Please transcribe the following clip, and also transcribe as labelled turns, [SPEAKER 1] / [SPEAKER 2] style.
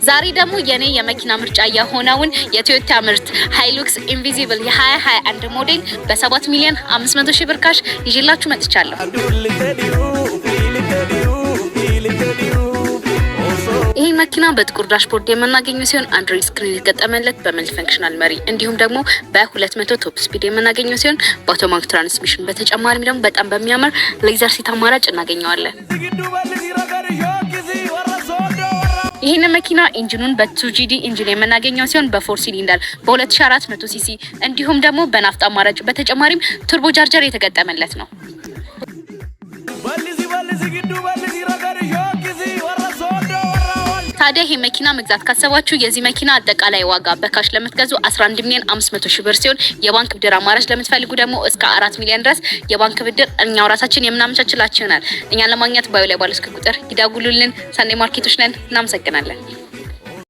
[SPEAKER 1] ዛሬ ደግሞ የኔ የመኪና ምርጫ የሆነውን የቶዮታ ምርት ሃይሉክስ ኢንቪዚብል የ2021 ሞዴል በ7 ሚሊዮን 500 ሺህ ብር ካሽ ይዤላችሁ መጥቻለሁ። ይህ መኪና በጥቁር ዳሽቦርድ የምናገኘው ሲሆን አንድሮይድ ስክሪን የተገጠመለት በመልቲ ፈንክሽናል መሪ እንዲሁም ደግሞ በ200 ቶፕ ስፒድ የምናገኘው ሲሆን በአውቶማቲክ ትራንስሚሽን በተጨማሪም ደግሞ በጣም በሚያምር ሌዘር ሲት አማራጭ እናገኘዋለን። ይህን መኪና ኢንጂኑን በ2GD ኢንጂን የምናገኘው ሲሆን በ4 ሲሊንደር በ2400 ሲሲ እንዲሁም ደግሞ በናፍጣ አማራጭ በተጨማሪም ቱርቦ ቻርጀር የተገጠመለት ነው። ታዲያ ይሄ መኪና መግዛት ካሰባችሁ የዚህ መኪና አጠቃላይ ዋጋ በካሽ ለምትገዙ 11 ሚሊዮን 500 ሺህ ብር ሲሆን የባንክ ብድር አማራጭ ለምትፈልጉ ደግሞ እስከ 4 ሚሊዮን ድረስ የባንክ ብድር እኛው ራሳችን የምናመቻችላችሁ ይሆናል። እኛን ለማግኘት ባዩ ላይ ባለ ስልክ ቁጥር ይደውሉልን። ሰንዴ ማርኬቶች ነን። እናመሰግናለን።